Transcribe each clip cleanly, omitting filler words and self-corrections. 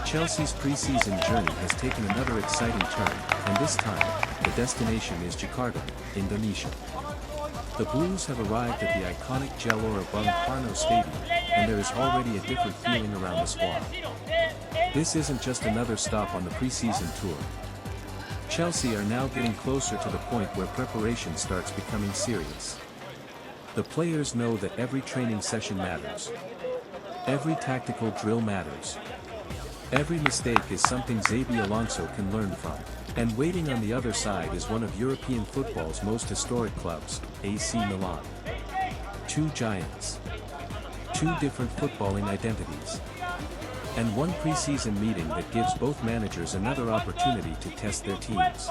Chelsea's pre-season journey has taken another exciting turn, and this time, the destination is Jakarta, Indonesia. The Blues have arrived at the iconic Gelora Bung Karno Stadium, and there is already a different feeling around the squad. This isn't just another stop on the pre-season tour. Chelsea are now getting closer to the point where preparation starts becoming serious. The players know that every training session matters. Every tactical drill matters. Every mistake is something Xabi Alonso can learn from. And waiting on the other side is one of European football's most historic clubs, AC Milan. Two giants. Two different footballing identities. And one pre-season meeting that gives both managers another opportunity to test their teams.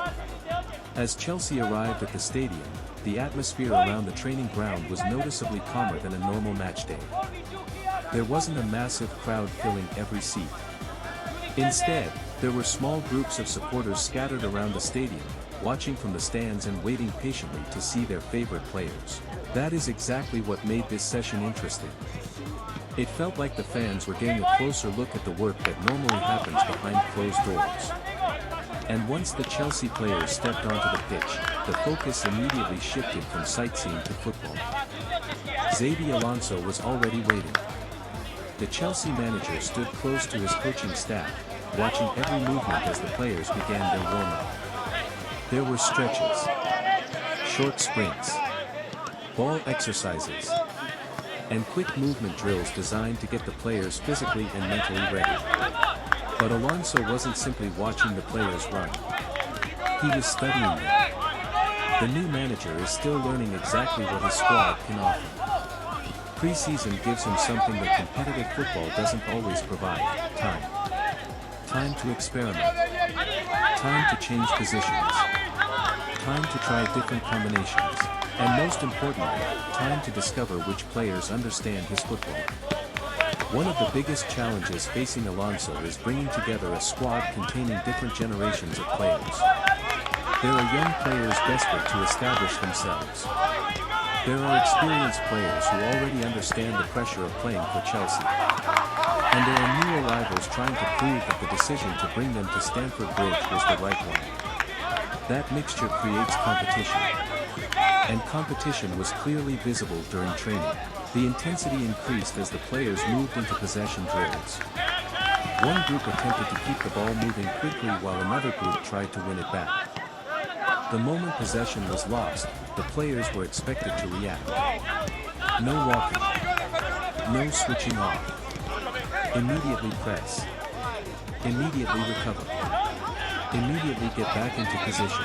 As Chelsea arrived at the stadium, the atmosphere around the training ground was noticeably calmer than a normal match day. There wasn't a massive crowd filling every seat. Instead, there were small groups of supporters scattered around the stadium, watching from the stands and waiting patiently to see their favorite players. That is exactly what made this session interesting. It felt like the fans were getting a closer look at the work that normally happens behind closed doors. And once the Chelsea players stepped onto the pitch, the focus immediately shifted from sightseeing to football. Xabi Alonso was already waiting. The Chelsea manager stood close to his coaching staff, watching every movement as the players began their warm-up. There were stretches, short sprints, ball exercises, and quick movement drills designed to get the players physically and mentally ready. But Alonso wasn't simply watching the players run. He was studying them. The new manager is still learning exactly what his squad can offer. Pre-season gives him something that competitive football doesn't always provide: time. Time to experiment. Time to change positions. Time to try different combinations. And most importantly, time to discover which players understand his football. One of the biggest challenges facing Alonso is bringing together a squad containing different generations of players. There are young players desperate to establish themselves. There are experienced players who already understand the pressure of playing for Chelsea. And there are new arrivals trying to prove that the decision to bring them to Stamford Bridge was the right one. That mixture creates competition. And competition was clearly visible during training. The intensity increased as the players moved into possession drills. One group attempted to keep the ball moving quickly while another group tried to win it back. The moment possession was lost, the players were expected to react. No walking. No switching off. Immediately press. Immediately recover. Immediately get back into position.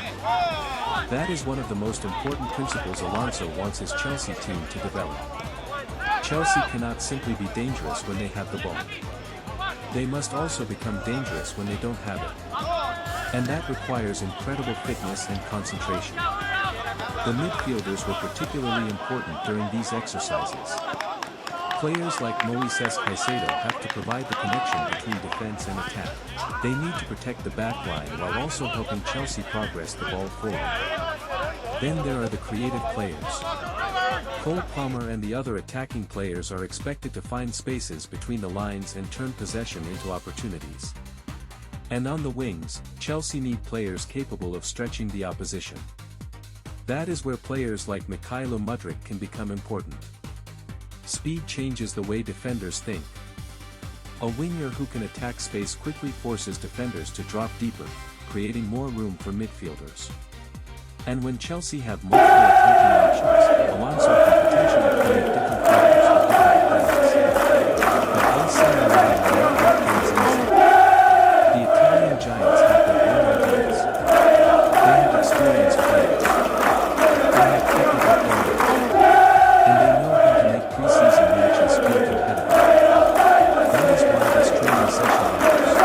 That is one of the most important principles Alonso wants his Chelsea team to develop. Chelsea cannot simply be dangerous when they have the ball. They must also become dangerous when they don't have it. And that requires incredible fitness and concentration. The midfielders were particularly important during these exercises. Players like Moises Caicedo have to provide the connection between defense and attack. They need to protect the back line while also helping Chelsea progress the ball forward. Then there are the creative players. Cole Palmer and the other attacking players are expected to find spaces between the lines and turn possession into opportunities. And on the wings, Chelsea need players capable of stretching the opposition. That is where players like Mykhailo Mudryk can become important. Speed changes the way defenders think. A winger who can attack space quickly forces defenders to drop deeper, creating more room for midfielders. And when Chelsea have multiple attacking options, Alonso can potentially play different players with different plans. But AC Milan will not let things easy. The Italian giants have their own ideas. They have experienced players. They have technical players. And they know how to make pre-season matches feel competitive. That is why this training session matters.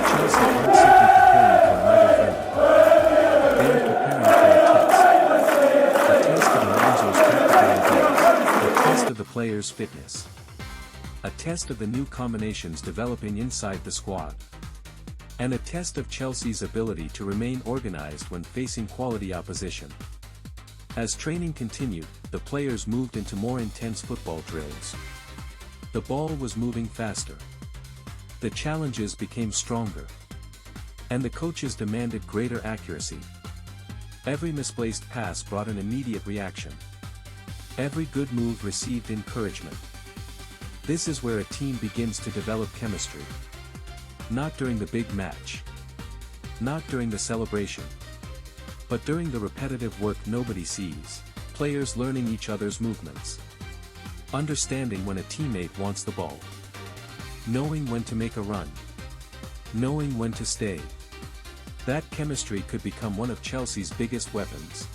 Chelsea aren't simply preparing for another friendly. They are preparing for a test. A test of Alonso's tactical ideas. A test of the players' fitness. A test of the new combinations developing inside the squad. And a test of Chelsea's ability to remain organized when facing quality opposition. As training continued, the players moved into more intense football drills. The ball was moving faster. The challenges became stronger. And the coaches demanded greater accuracy. Every misplaced pass brought an immediate reaction. Every good move received encouragement. This is where a team begins to develop chemistry. Not during the big match. Not during the celebration. But during the repetitive work nobody sees, players learning each other's movements. Understanding when a teammate wants the ball. Knowing when to make a run. Knowing when to stay. That chemistry could become one of Chelsea's biggest weapons.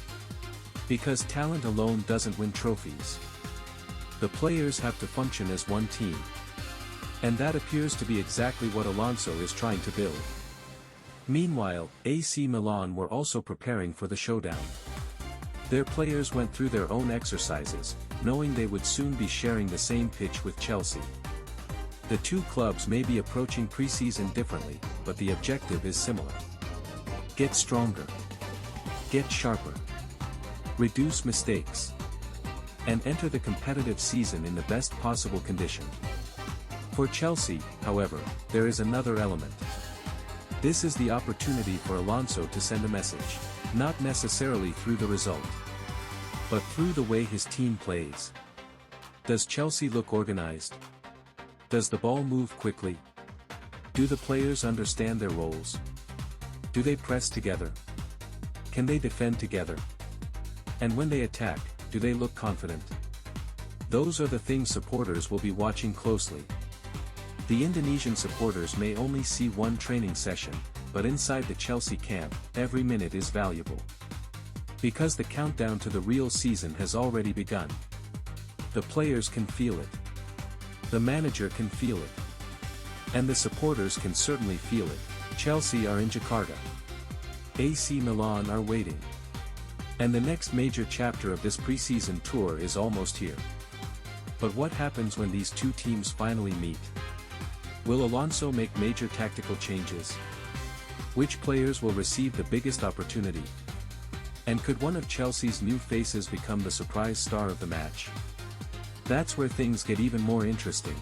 Because talent alone doesn't win trophies. The players have to function as one team. And that appears to be exactly what Alonso is trying to build. Meanwhile, AC Milan were also preparing for the showdown. Their players went through their own exercises, knowing they would soon be sharing the same pitch with Chelsea. The two clubs may be approaching preseason differently, but the objective is similar. Get stronger. Get sharper. Reduce mistakes. And enter the competitive season in the best possible condition. For Chelsea, however, there is another element. This is the opportunity for Alonso to send a message, not necessarily through the result, but through the way his team plays. Does Chelsea look organized? Does the ball move quickly? Do the players understand their roles? Do they press together? Can they defend together? And when they attack, do they look confident? Those are the things supporters will be watching closely. The Indonesian supporters may only see one training session, but inside the Chelsea camp, every minute is valuable. Because the countdown to the real season has already begun. The players can feel it. The manager can feel it. And the supporters can certainly feel it. Chelsea are in Jakarta. AC Milan are waiting. And the next major chapter of this preseason tour is almost here. But what happens when these two teams finally meet? Will Alonso make major tactical changes? Which players will receive the biggest opportunity? And could one of Chelsea's new faces become the surprise star of the match? That's where things get even more interesting.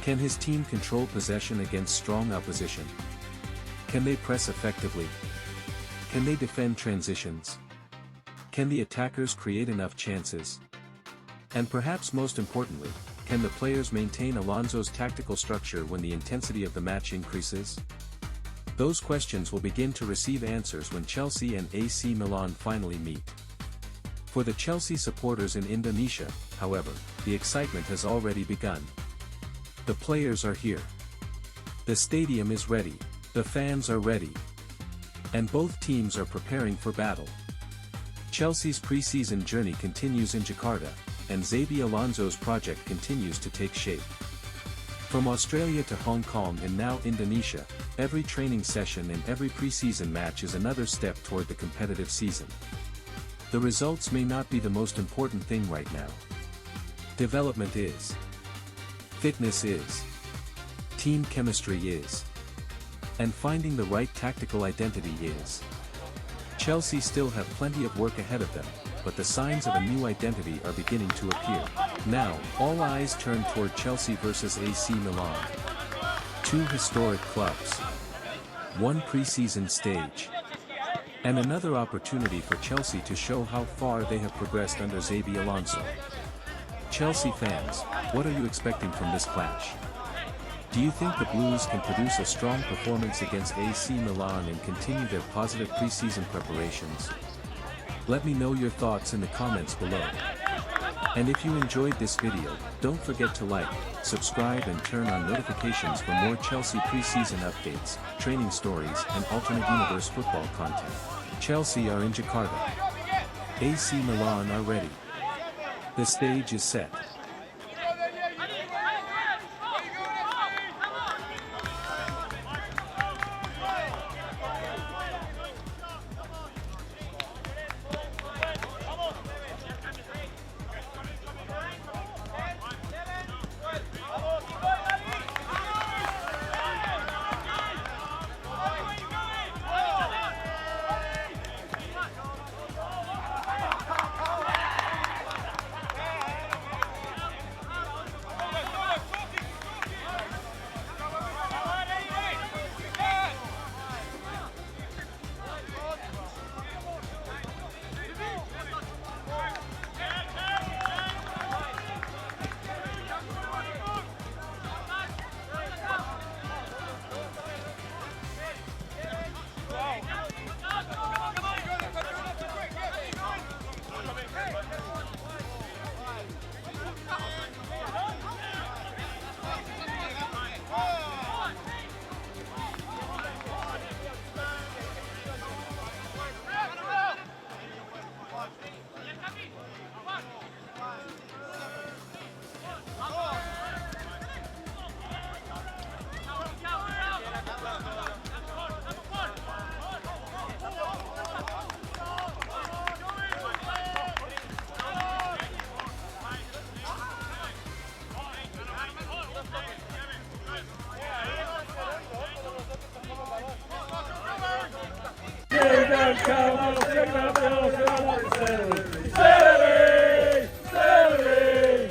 Can his team control possession against strong opposition? Can they press effectively? Can they defend transitions? Can the attackers create enough chances? And perhaps most importantly, can the players maintain Alonso's tactical structure when the intensity of the match increases? Those questions will begin to receive answers when Chelsea and AC Milan finally meet. For the Chelsea supporters in Indonesia, however, the excitement has already begun. The players are here. The stadium is ready. The fans are ready. And both teams are preparing for battle. Chelsea's preseason journey continues in Jakarta, and Xabi Alonso's project continues to take shape. From Australia to Hong Kong and now Indonesia, every training session and every preseason match is another step toward the competitive season. The results may not be the most important thing right now. Development is. Fitness is. Team chemistry is. And finding the right tactical identity is. Chelsea still have plenty of work ahead of them, but the signs of a new identity are beginning to appear. Now, all eyes turn toward Chelsea versus AC Milan. Two historic clubs. One preseason stage. And another opportunity for Chelsea to show how far they have progressed under Xabi Alonso. Chelsea fans, what are you expecting from this clash? Do you think the Blues can produce a strong performance against AC Milan and continue their positive preseason preparations? Let me know your thoughts in the comments below. And if you enjoyed this video, don't forget to like, subscribe and turn on notifications for more Chelsea preseason updates, training stories and alternate universe football content. Chelsea are in Jakarta. AC Milan are ready. The stage is set. Come on, check it out, come on, celery, celery, celery.